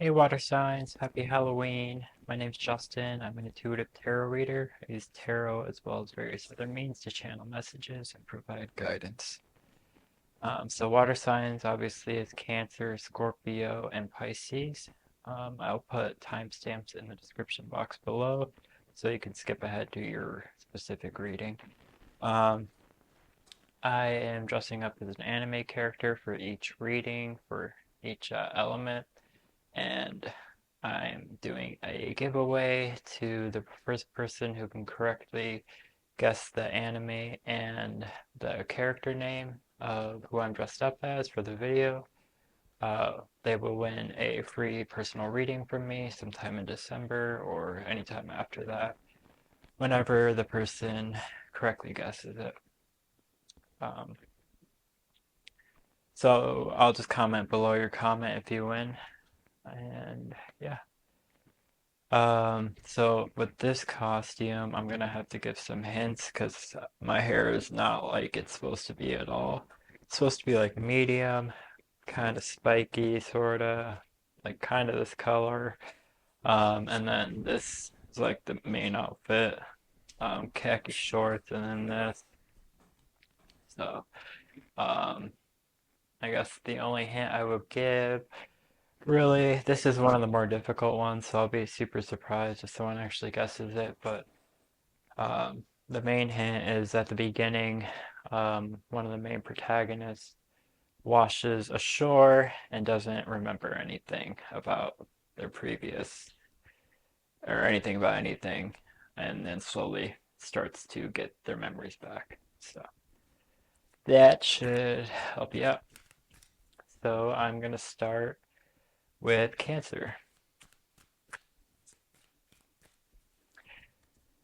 Hey water signs, happy Halloween. My name's Justin. I'm an intuitive tarot reader. I use tarot as well as various other means to channel messages and provide guidance. So water signs obviously is Cancer, Scorpio, and Pisces. I'll put timestamps in the description box below so you can skip ahead to your specific reading. Um, I am dressing up as an anime character for each reading, for each element, and I'm doing a giveaway to the first person who can correctly guess the anime and the character name of who I'm dressed up as for the video. They will win a free personal reading from me sometime in December or anytime after that, whenever the person correctly guesses it. Um, so I'll just comment below your comment if you win. And yeah. So with this costume, I'm gonna have to give some hints because my hair is not like it's supposed to be at all. It's supposed to be like medium, kind of spiky, sorta, like kind of this color. And then this is like the main outfit, khaki shorts, and then this. So, um, I guess the only hint I would give, really, this is one of the more difficult ones, so I'll be super surprised if someone actually guesses it, but the main hint is at the beginning, one of the main protagonists washes ashore and doesn't remember anything about their previous or anything about anything, and then slowly starts to get their memories back. So that should help you out. So I'm going to start with Cancer.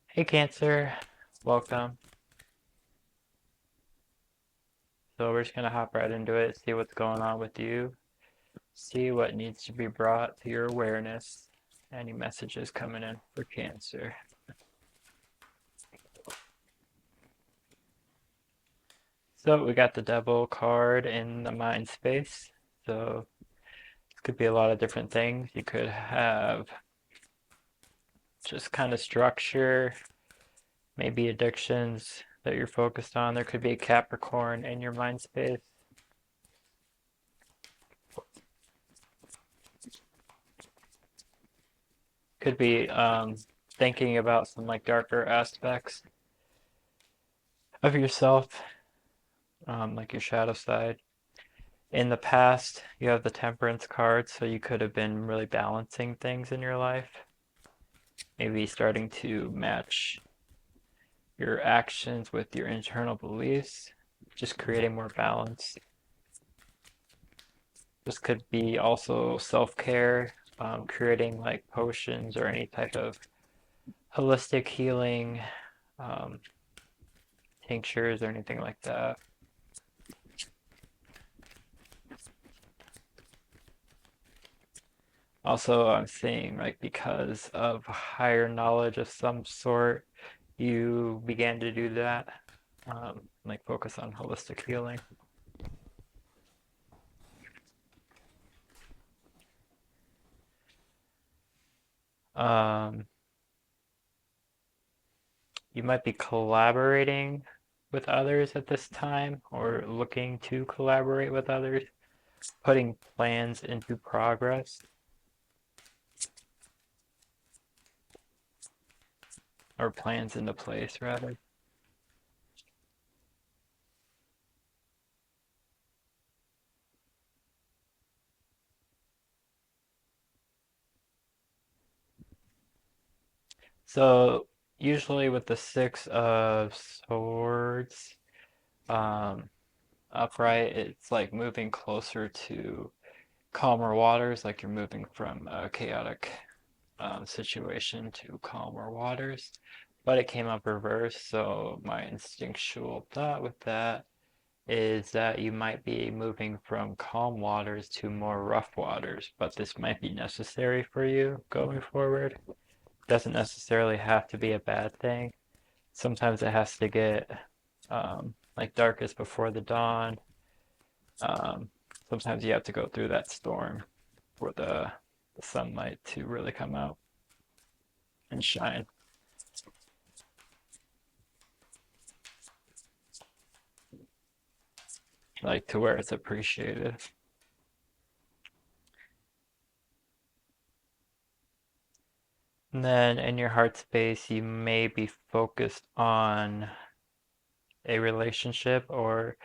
Hey, Cancer, welcome. So we're just going to hop right into it, see what's going on with you, see what needs to be brought to your awareness. Any messages coming in for Cancer. So we got the Devil card in the mind space. So this could be a lot of different things. You could have just kind of structure, maybe addictions that you're focused on. There could be a Capricorn in your mind space. Could be thinking about some like darker aspects of yourself, like your shadow side. In the past, you have the Temperance card, so you could have been really balancing things in your life. Maybe starting to match your actions with your internal beliefs, just creating more balance. This could be also self-care, creating like potions or any type of holistic healing, um, tinctures or anything like that. Also, I'm seeing like because of higher knowledge of some sort, you began to do that, like focus on holistic healing. Um, you might be collaborating with others at this time or looking to collaborate with others, putting plans into progress or plans into place rather. So usually with the Six of Swords, um, upright, it's like moving closer to calmer waters, like you're moving from a chaotic situation to calmer waters. But it came up reversed, so my instinctual thought with that is that you might be moving from calm waters to more rough waters, but this might be necessary for you going forward. Doesn't necessarily have to be a bad thing. Sometimes it has to get like darkest before the dawn. Um, Sometimes you have to go through that storm for the the sunlight to really come out and shine. Like to where it's appreciated. And then in your heart space, you may be focused on a relationship, or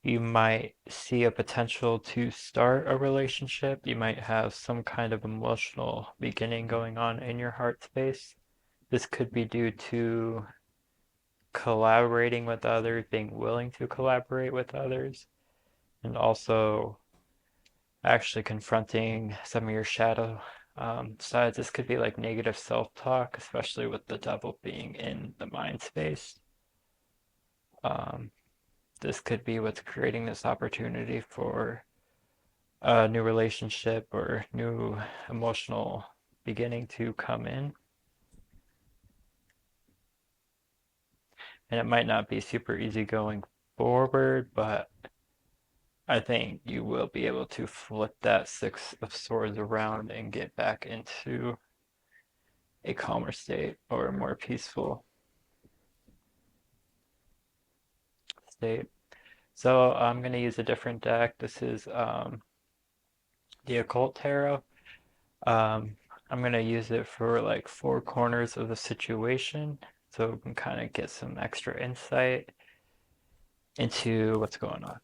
you might see a potential to start a relationship. You might have some kind of emotional beginning going on in your heart space. This could be due to collaborating with others, being willing to collaborate with others, and also actually confronting some of your shadow sides. This could be like negative self-talk, especially with the devil being in the mind space. Um, this could be what's creating this opportunity for a new relationship or new emotional beginning to come in. And it might not be super easy going forward, but I think you will be able to flip that Six of Swords around and get back into a calmer state or a more peaceful state. So I'm going to use a different deck. This is the Occult Tarot. I'm going to use it for like four corners of the situation so we can kind of get some extra insight into what's going on.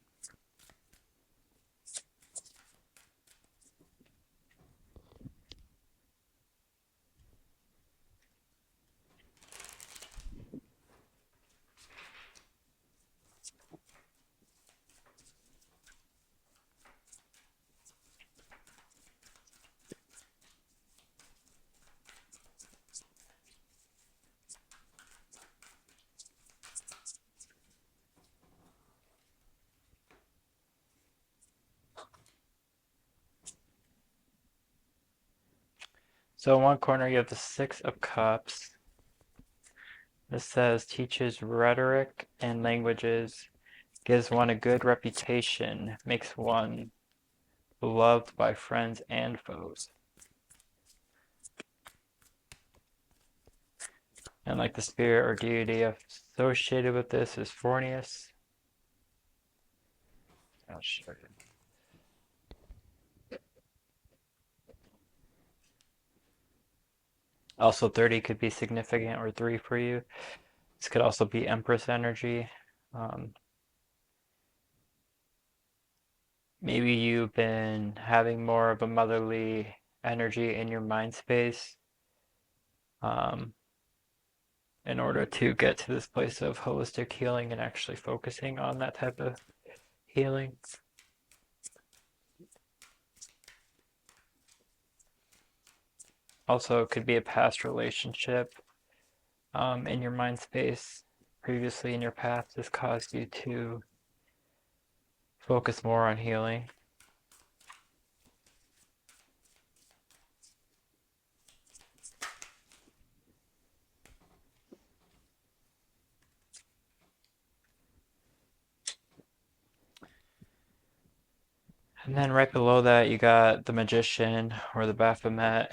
So in one corner you have the Six of Cups. This says teaches rhetoric and languages, gives one a good reputation, makes one beloved by friends and foes. And like the spirit or deity associated with this is Fornius. I'll show you. Also 30 could be significant, or 3 for you. This could also be Empress energy. Maybe you've been having more of a motherly energy in your mind space in order to get to this place of holistic healing and actually focusing on that type of healing. Also, it could be a past relationship in your mind space previously in your past has caused you to focus more on healing. And then right below that, you got the Magician, or the Baphomet,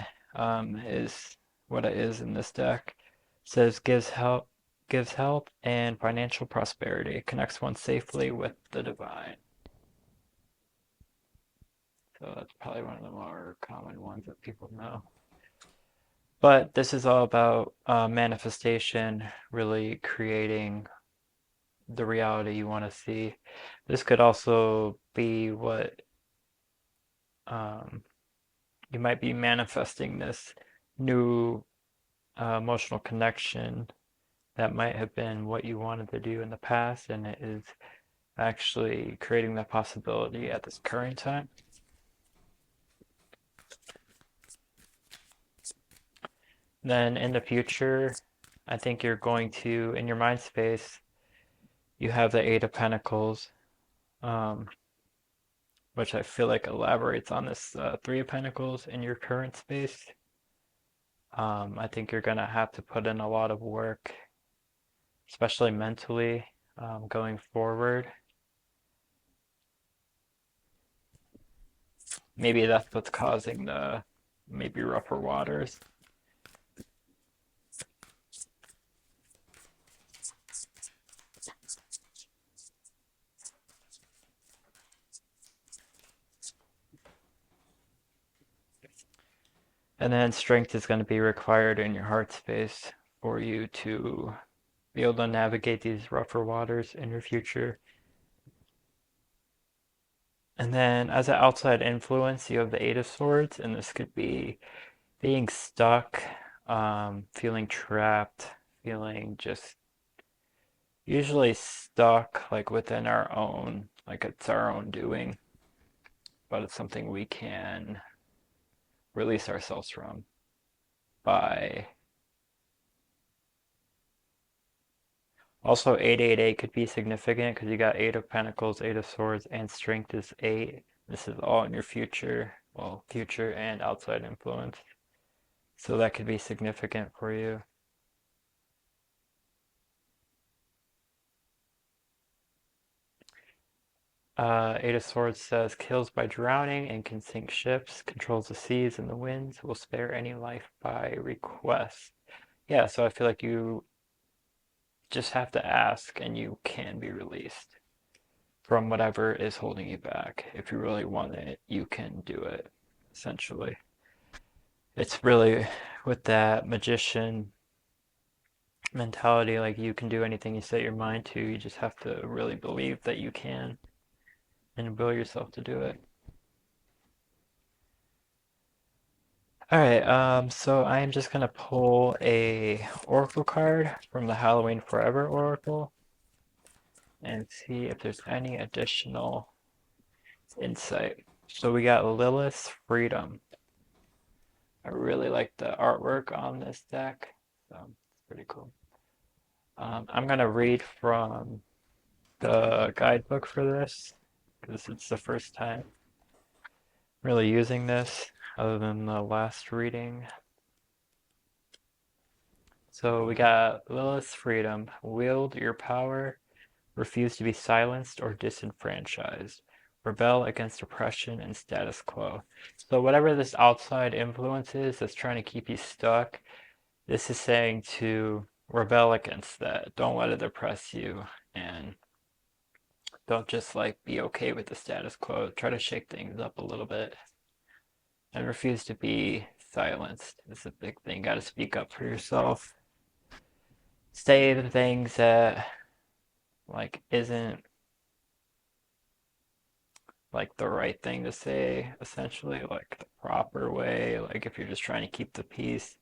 is what it is in this deck. It says gives help and financial prosperity. It connects one safely with the divine. So that's probably one of the more common ones that people know. But this is all about manifestation, really creating the reality you want to see. This could also be what you might be manifesting this new emotional connection that might have been what you wanted to do in the past, and it is actually creating that possibility at this current time. Then in the future, I think you're going to, in your mind space, you have the Eight of Pentacles, which I feel like elaborates on this Three of Pentacles in your current space. I think you're going to have to put in a lot of work, especially mentally, going forward. Maybe that's what's causing the maybe rougher waters. And then strength is going to be required in your heart space for you to be able to navigate these rougher waters in your future. And then as an outside influence, you have the Eight of Swords, and this could be being stuck, feeling trapped, feeling just usually stuck like within our own, like it's our own doing, but it's something we can release ourselves from by also 888 could be significant because you got Eight of Pentacles, Eight of Swords, and Strength is 8. This is all in your future, well, future and outside influence. So that could be significant for you. Eight of Swords says kills by drowning and can sink ships, controls the seas and the winds, will spare any life by request. Yeah, so I feel like you just have to ask and you can be released from whatever is holding you back. If you really want it, you can do it, essentially. It's really with that magician mentality, like you can do anything you set your mind to. You just have to really believe that you can and will yourself to do it. All right, so I am just gonna pull a oracle card from the Halloween Forever Oracle and see if there's any additional insight. So we got Lilith's Freedom. I really like the artwork on this deck, so it's pretty cool. I'm gonna read from the guidebook for this because it's the first time really using this other than the last reading. So we got Lilith's Freedom. Wield your power, refuse to be silenced or disenfranchised. Rebel against oppression and status quo. So whatever this outside influence is that's trying to keep you stuck, this is saying to rebel against that. Don't let it oppress you and don't just like be okay with the status quo. Try to shake things up a little bit and refuse to be silenced. This is a big thing. Got to speak up for yourself. Say the things that like isn't like the right thing to say, essentially, like the proper way. Like if you're just trying to keep the peace,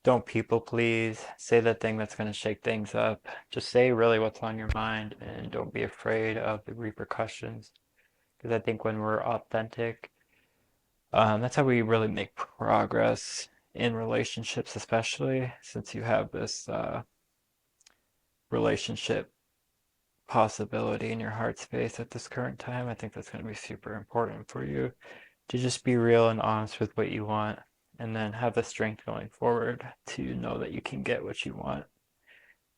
don't people please. Say the thing that's going to shake things up. Just say really what's on your mind and don't be afraid of the repercussions. Because I think when we're authentic, that's how we really make progress in relationships, especially since you have this relationship possibility in your heart space at this current time. I think that's going to be super important for you to just be real and honest with what you want and then have the strength going forward to know that you can get what you want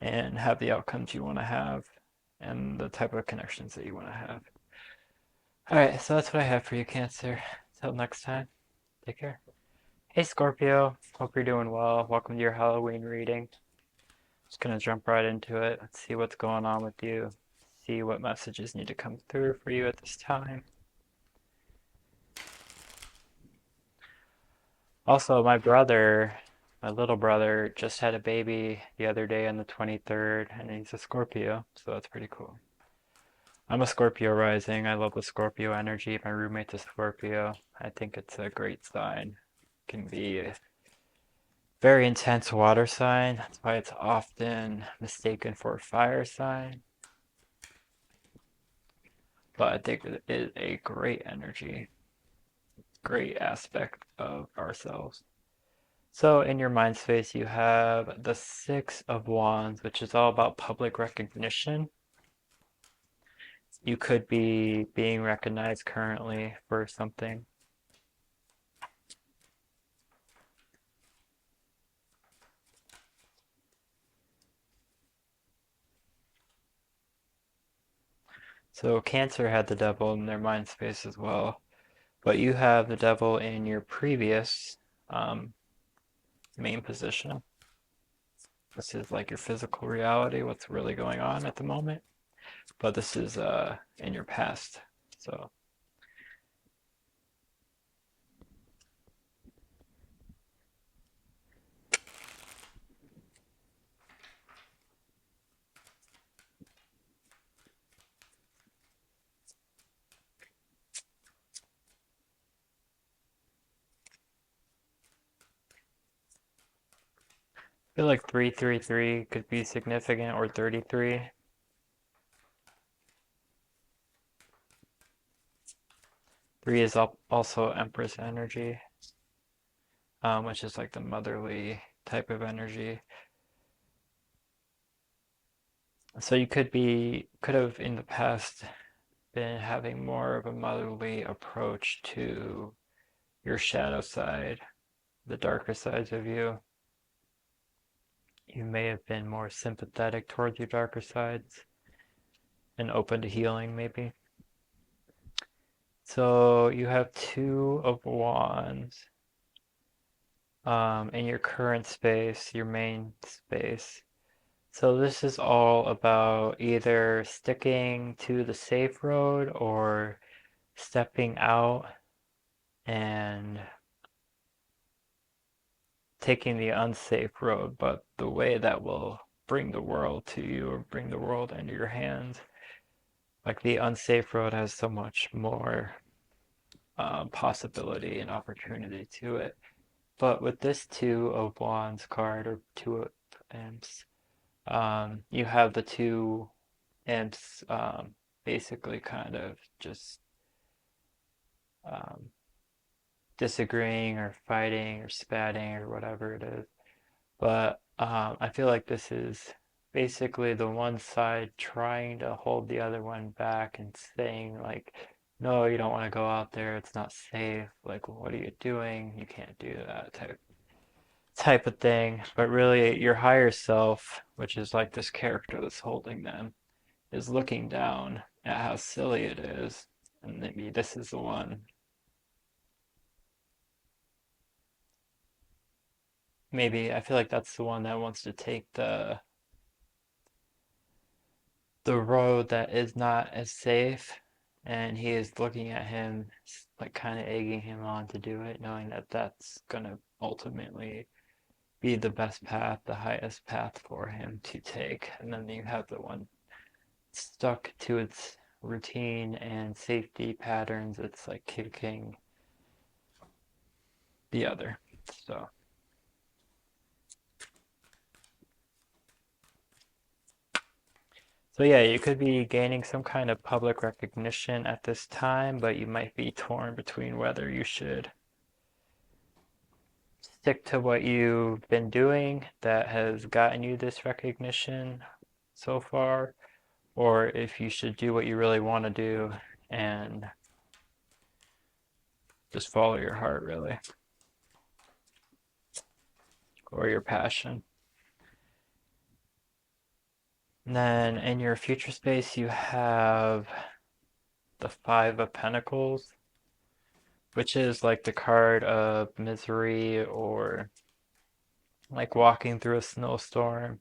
and have the outcomes you want to have and the type of connections that you want to have. All right, so that's what I have for you, Cancer. Until next time, take care. Hey, Scorpio. Hope you're doing well. Welcome to your Halloween reading. Just gonna jump right into it. Let's see what's going on with you. See what messages need to come through for you at this time. Also, my little brother, just had a baby the other day on the 23rd, and he's a Scorpio, so that's pretty cool. I'm a Scorpio rising. I love the Scorpio energy. My roommate's a Scorpio. I think it's a great sign. It can be a very intense water sign. That's why it's often mistaken for a fire sign. But I think it is a great energy, great aspect of ourselves. So in your mind space, you have the Six of Wands, which is all about public recognition. You could be being recognized currently for something. So Cancer had the devil in their mind space as well. But you have the devil in your previous main position. This is like your physical reality, what's really going on at the moment. But this is in your past. So I feel like 333 could be significant, or 33. 3 is also Empress energy, which is like the motherly type of energy. So you could have in the past been having more of a motherly approach to your shadow side, the darker sides of you. You may have been more sympathetic towards your darker sides and open to healing, maybe. So you have Two of Wands in your current space, your main space. So this is all about either sticking to the safe road or stepping out and taking the unsafe road, but the way that will bring the world to you or bring the world into your hands. Like the unsafe road has so much more possibility and opportunity to it. But with this Two of Wands card, or Two of Imps, you have the two imps basically kind of just um, disagreeing or fighting or spatting or whatever it is. But I feel like this is basically the one side trying to hold the other one back and saying like, no, you don't want to go out there. It's not safe. Like, what are you doing? You can't do that type of thing. But really, your higher self, which is like this character that's holding them, is looking down at how silly it is. And maybe this is the one. Maybe I feel like that's the one that wants to take the road that is not as safe, and he is looking at him, like kind of egging him on to do it, knowing that that's gonna ultimately be the best path, the highest path for him to take. And then you have the one stuck to its routine and safety patterns. It's like kicking the other. So. So yeah, you could be gaining some kind of public recognition at this time, but you might be torn between whether you should stick to what you've been doing that has gotten you this recognition so far, or if you should do what you really want to do and just follow your heart, really, or your passion. And then in your future space, you have the Five of Pentacles, which is like the card of misery or like walking through a snowstorm,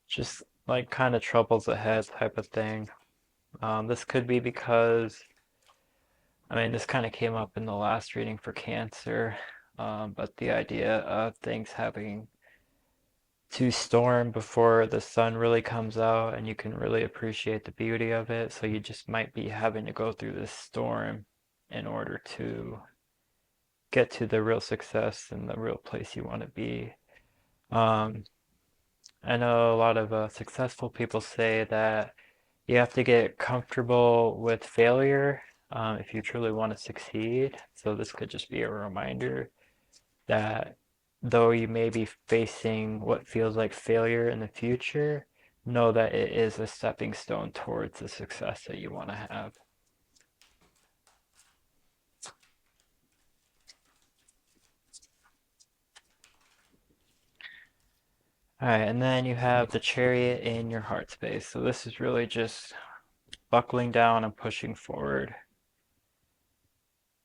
just like kind of troubles ahead type of thing. This could be because, I mean, this kind of came up in the last reading for Cancer, but the idea of things having to storm before the sun really comes out and you can really appreciate the beauty of it. So you just might be having to go through this storm in order to get to the real success and the real place you want to be. Um, I know a lot of successful people say that you have to get comfortable with failure if you truly want to succeed. So this could just be a reminder that though you may be facing what feels like failure in the future, know that it is a stepping stone towards the success that you want to have. All right, and then you have the Chariot in your heart space. So this is really just buckling down and pushing forward,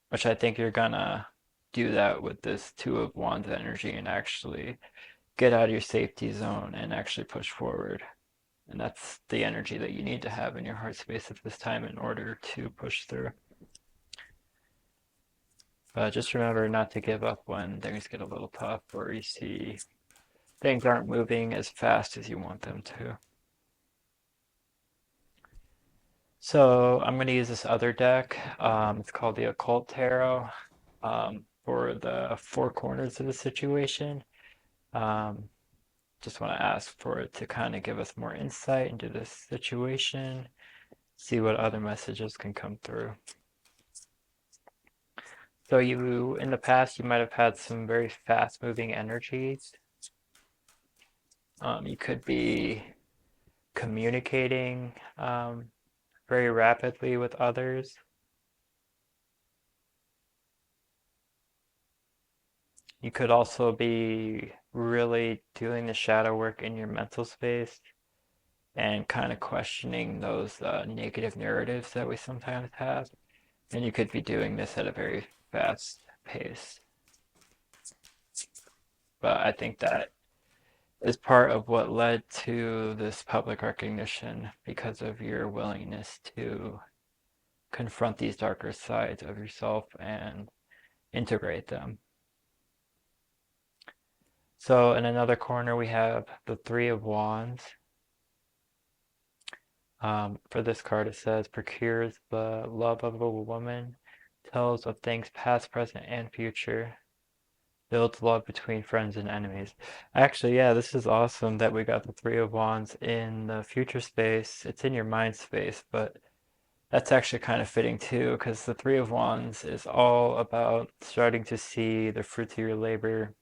which I think you're gonna do that with this Two of Wands energy and actually get out of your safety zone and actually push forward. And that's the energy that you need to have in your heart space at this time in order to push through. But just remember not to give up when things get a little tough or you see things aren't moving as fast as you want them to. So I'm going to use this other deck. It's called the Occult Tarot for the four corners of the situation. Um, just want to ask for it to kind of give us more insight into this situation, see what other messages can come through. So you, in the past, you might have had some very fast-moving energies. You could be communicating very rapidly with others. You could also be really doing the shadow work in your mental space and kind of questioning those negative narratives that we sometimes have. And you could be doing this at a very fast pace. But I think that is part of what led to this public recognition because of your willingness to confront these darker sides of yourself and integrate them. So in another corner, we have the Three of Wands. For this card, it says, procures the love of a woman, tells of things past, present, and future, builds love between friends and enemies. Actually, yeah, this is awesome that we got the Three of Wands in the future space. It's in your mind space, but that's actually kind of fitting too, because the Three of Wands is all about starting to see the fruits of your labor.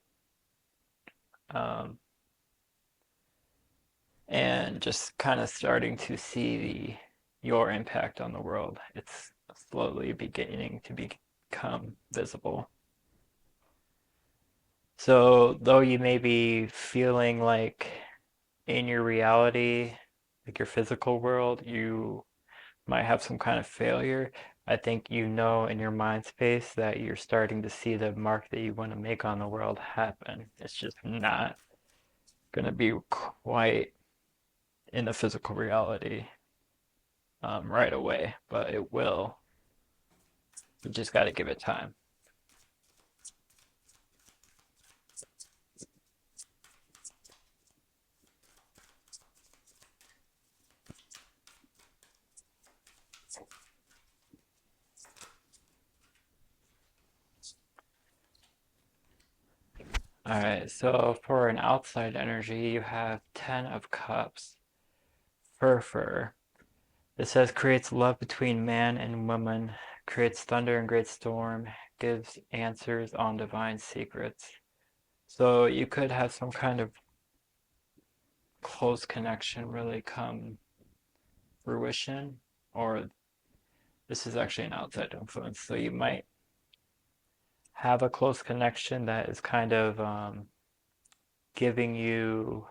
Um, and just kind of starting to see your impact on the world. It's slowly beginning to become visible. So, though you may be feeling like in your reality, like your physical world, you might have some kind of failure, I think you know in your mind space that you're starting to see the mark that you want to make on the world happen. It's just not going to be quite in the physical reality right away, but it will. You just got to give it time. All right, so for an outside energy, you have Ten of Cups. Fur. It says creates love between man and woman, creates thunder and great storm, gives answers on divine secrets. So you could have some kind of close connection really come fruition, or this is actually an outside influence. So you might have a close connection that is kind of giving you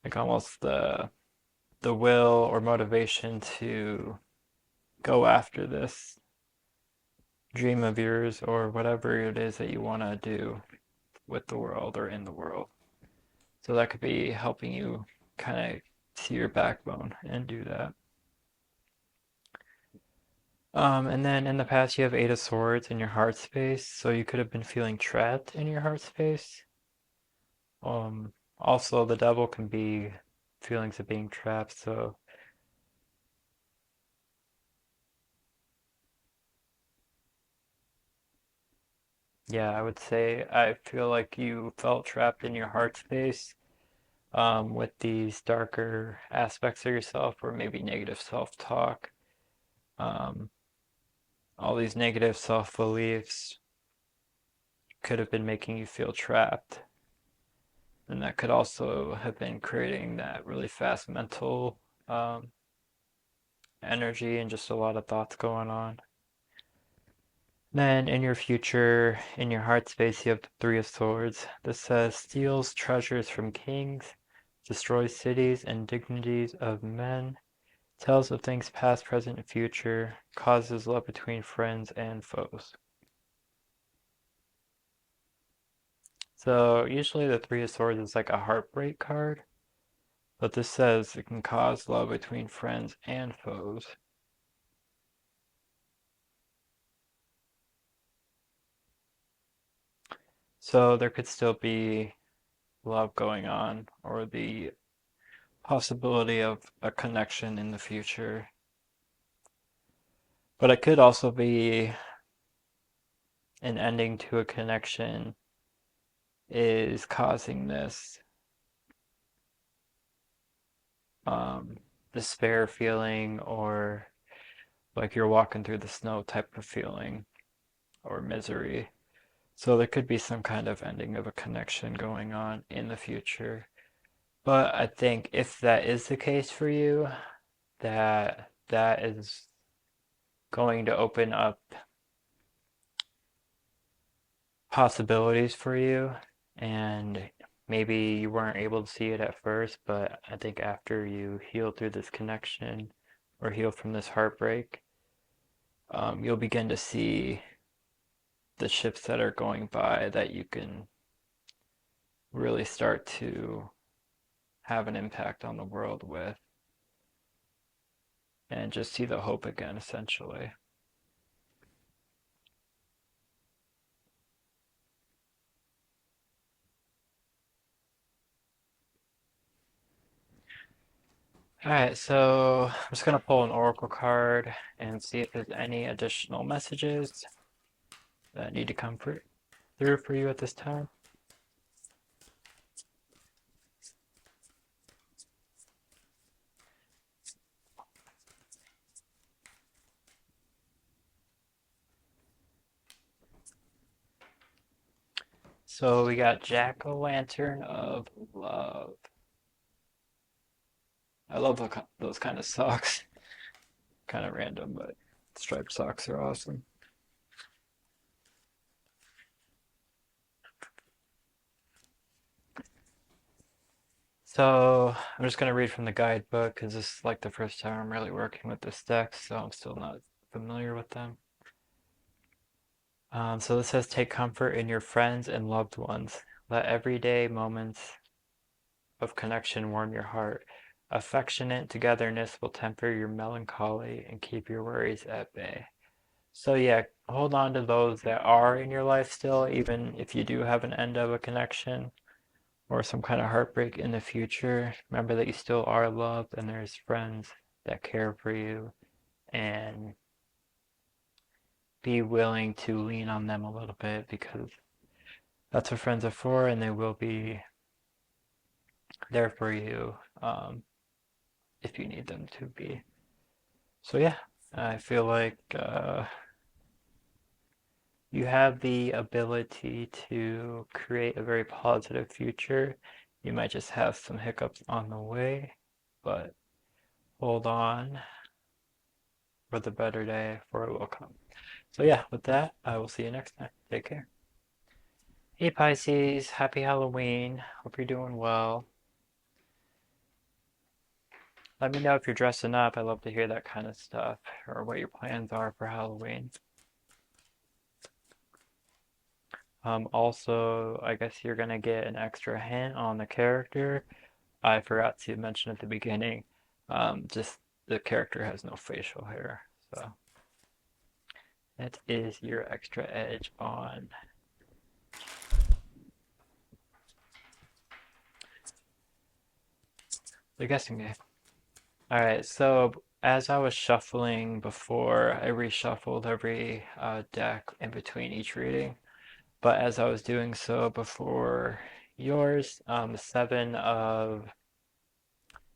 like almost the will or motivation to go after this dream of yours or whatever it is that you want to do with the world or in the world. So that could be helping you kind of see your backbone and do that. And then in the past, you have Eight of Swords in your heart space, so you could have been feeling trapped in your heart space. Also, the devil can be feelings of being trapped, so yeah, I would say I feel like you felt trapped in your heart space with these darker aspects of yourself or maybe negative self-talk. Um, all these negative self-beliefs could have been making you feel trapped. And that could also have been creating that really fast mental um, energy and just a lot of thoughts going on. Then in your future, in your heart space, you have the Three of Swords. This says, steals treasures from kings, destroys cities and dignities of men, tells of things past, present, and future, causes love between friends and foes. So usually the Three of Swords is like a heartbreak card, but this says it can cause love between friends and foes. So there could still be love going on, or the possibility of a connection in the future. But it could also be an ending to a connection is causing this um, despair feeling, or like you're walking through the snow type of feeling, or misery. So there could be some kind of ending of a connection going on in the future. But I think if that is the case for you, that is going to open up possibilities for you, and maybe you weren't able to see it at first, but I think after you heal through this connection or heal from this heartbreak, you'll begin to see the ships that are going by that you can really start to have an impact on the world with, and just see the hope again, essentially. All right, so I'm just going to pull an oracle card and see if there's any additional messages that need to come through for you at this time. So we got Jack-o'-lantern of love. I love those kind of socks. Kind of random, but striped socks are awesome. So I'm just going to read from the guidebook because this is like the first time I'm really working with this deck, so I'm still not familiar with them. So this says, take comfort in your friends and loved ones. Let everyday moments of connection warm your heart. Affectionate togetherness will temper your melancholy and keep your worries at bay. So yeah, hold on to those that are in your life still, even if you do have an end of a connection or some kind of heartbreak in the future. Remember that you still are loved and there's friends that care for you, and be willing to lean on them a little bit because that's what friends are for, and they will be there for you if you need them to be. So yeah, I feel like you have the ability to create a very positive future. You might just have some hiccups on the way, but hold on for the better day, for it will come. So yeah, with that, I will see you next time. Take care. Hey Pisces, happy Halloween. Hope you're doing well. Let me know if you're dressing up. I love to hear that kind of stuff, or what your plans are for Halloween. Also, I guess you're gonna get an extra hint on the character. I forgot to mention at the beginning, just the character has no facial hair, so that is your extra edge on the guessing game. All right, so as I was shuffling before, I reshuffled every deck in between each reading. But as I was doing so before yours, the Seven of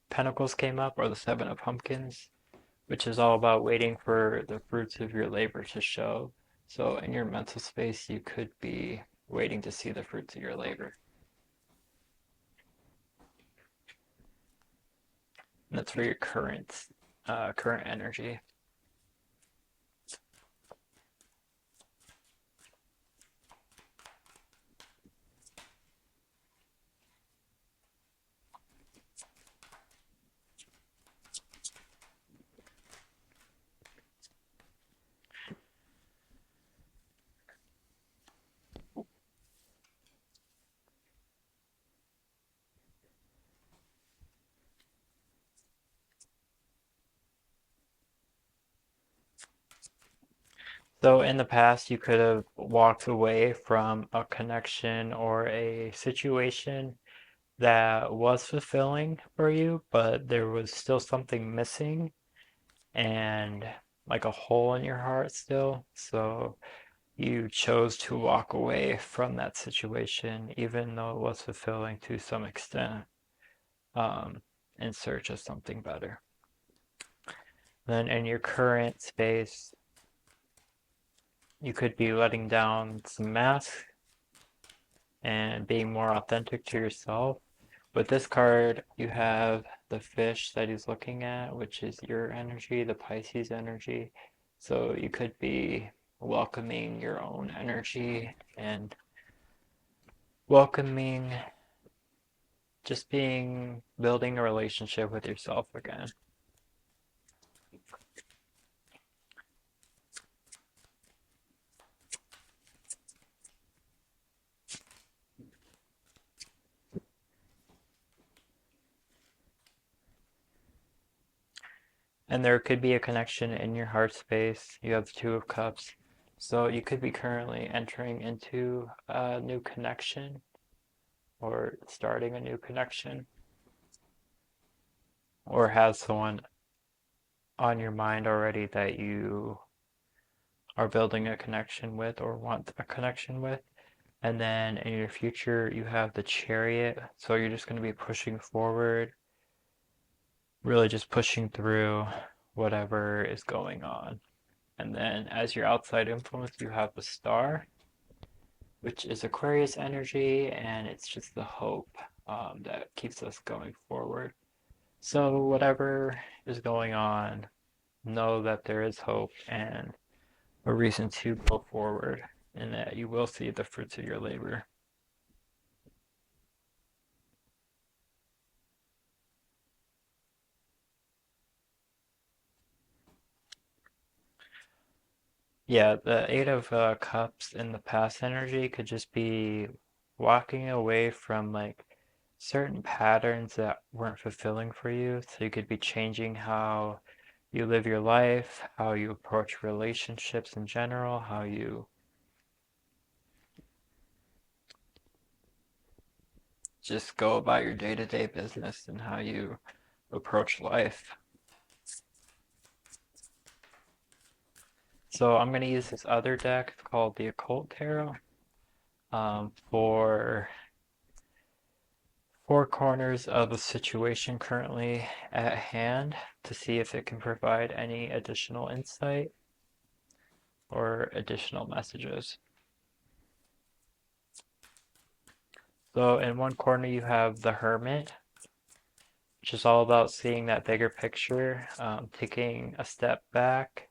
Pentacles came up, or the Seven of Pumpkins, which is all about waiting for the fruits of your labor to show. So in your mental space, you could be waiting to see the fruits of your labor. And that's for your current energy. So in the past, you could have walked away from a connection or a situation that was fulfilling for you, but there was still something missing and like a hole in your heart still. So you chose to walk away from that situation, even though it was fulfilling to some extent, um, in search of something better. Then in your current space, you could be letting down some masks and being more authentic to yourself. With this card, you have the fish that he's looking at, which is your energy, the Pisces energy. So you could be welcoming your own energy and welcoming just being building a relationship with yourself again. And there could be a connection in your heart space. You have the Two of Cups. So you could be currently entering into a new connection or starting a new connection or have someone on your mind already that you are building a connection with or want a connection with. And then in your future, you have the Chariot. So you're just going to be pushing forward, really just pushing through whatever is going on. And then as your outside influence, you have the Star, which is Aquarius energy, and it's just the hope that keeps us going forward. So whatever is going on, know that there is hope and a reason to go forward, and that you will see the fruits of your labor. Yeah, the Eight of Cups in the past energy could just be walking away from like certain patterns that weren't fulfilling for you. So you could be changing how you live your life, how you approach relationships in general, how you just go about your day-to-day business and how you approach life. So I'm going to use this other deck called the Occult Tarot for four corners of a situation currently at hand to see if it can provide any additional insight or additional messages. So in one corner you have the Hermit, which is all about seeing that bigger picture, taking a step back,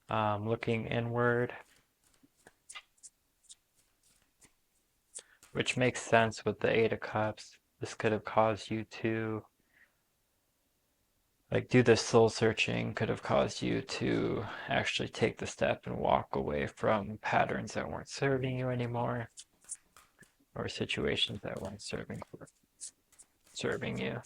looking inward, which makes sense with the Eight of Cups. This could have caused you to like do this soul searching, could have caused you to actually take the step and walk away from patterns that weren't serving you anymore or situations that weren't serving you.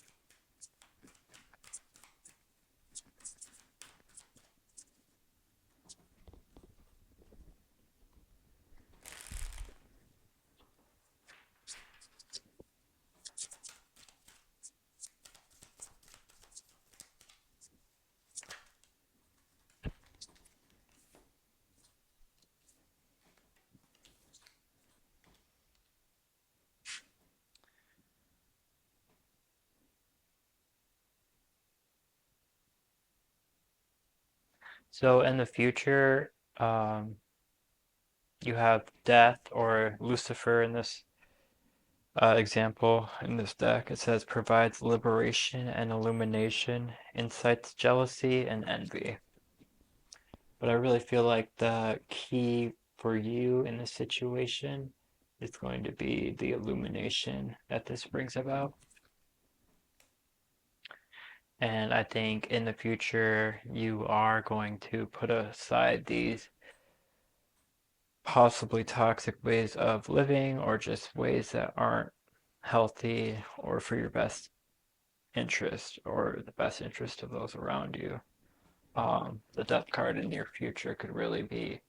So in the future, you have death or Lucifer in this example in this deck. It says provides liberation and illumination, incites jealousy and envy. But I really feel like the key for you in this situation is going to be the illumination that this brings about. And I think in the future, you are going to put aside these possibly toxic ways of living or just ways that aren't healthy or for your best interest or the best interest of those around you. The death card in your future could really be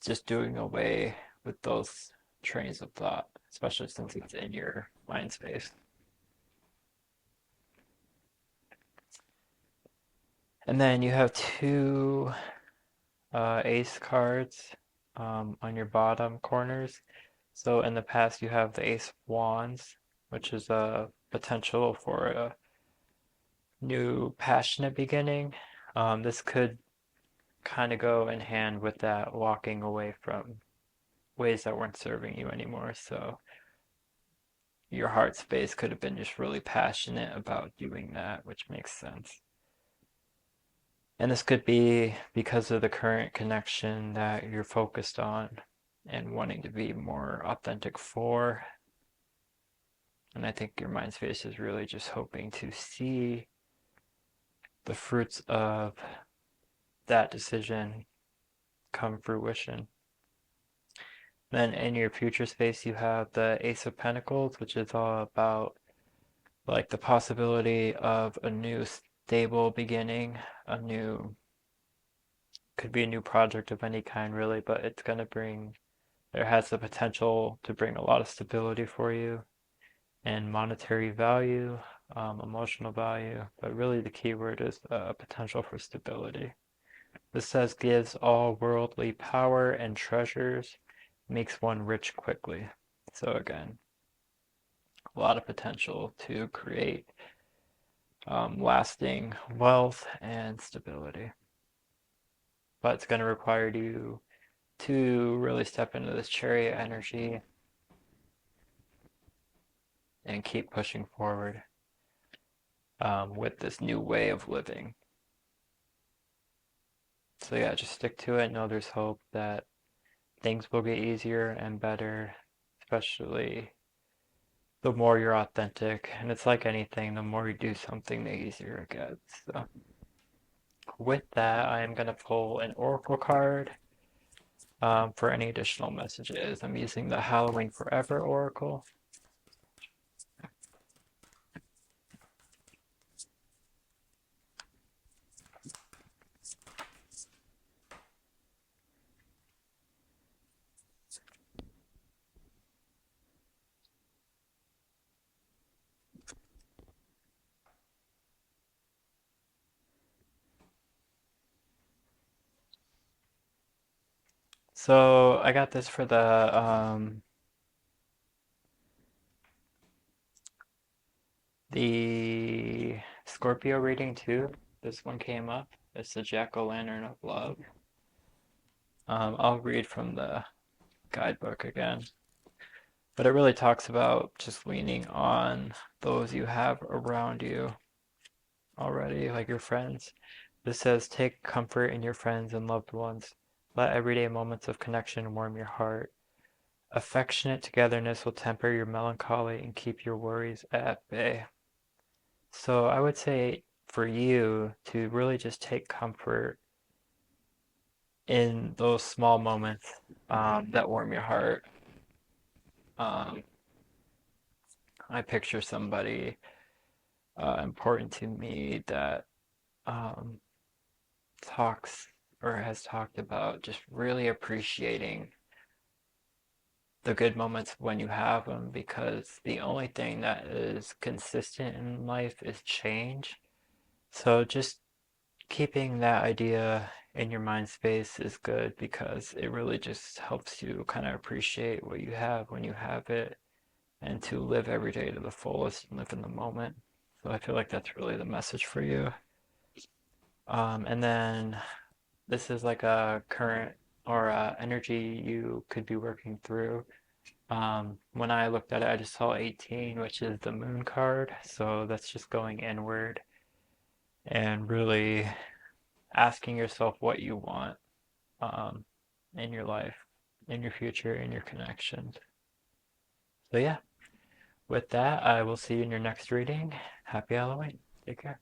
just doing away with those trains of thought, especially since it's in your mind space. And then you have two ace cards on your bottom corners. So in the past, you have the Ace of Wands, which is a potential for a new passionate beginning. This could kind of go in hand with that walking away from ways that weren't serving you anymore. So your heart space could have been just really passionate about doing that, which makes sense. And this could be because of the current connection that you're focused on and wanting to be more authentic for. And I think your mind space is really just hoping to see the fruits of that decision come fruition. Then in your future space, you have the Ace of Pentacles, which is all about like the possibility of a new stable beginning, a new, could be a new project of any kind, really, but it's going to bring, there has the potential to bring a lot of stability for you and monetary value, emotional value, but really the key word is potential for stability. This says gives all worldly power and treasures, makes one rich quickly. So again, a lot of potential to create lasting wealth and stability. But it's going to require you to really step into this chariot energy and keep pushing forward with this new way of living. So yeah, just stick to it. Know there's hope that things will get easier and better, especially the more you're authentic. And it's like anything, the more you do something, the easier it gets. So with that, I am going to pull an oracle card for any additional messages. I'm using the Halloween Forever Oracle. So I got this for the Scorpio reading too. This one came up. It's the Jack-o'-lantern of love. I'll read from the guidebook again. But it really talks about just leaning on those you have around you already, like your friends. This says, take comfort in your friends and loved ones. Let everyday moments of connection warm your heart. Affectionate togetherness will temper your melancholy and keep your worries at bay. So I would say for you to really just take comfort in those small moments that warm your heart. Um, I picture somebody important to me that um, talks or has talked about just really appreciating the good moments when you have them, because the only thing that is consistent in life is change. So just keeping that idea in your mind space is good because it really just helps you kind of appreciate what you have when you have it and to live every day to the fullest and live in the moment. So I feel like that's really the message for you. And then this is like a current or energy you could be working through. When I looked at it, I just saw 18, which is the moon card. So that's just going inward and really asking yourself what you want um, in your life, in your future, in your connections. So yeah, with that, I will see you in your next reading. Happy Halloween. Take care.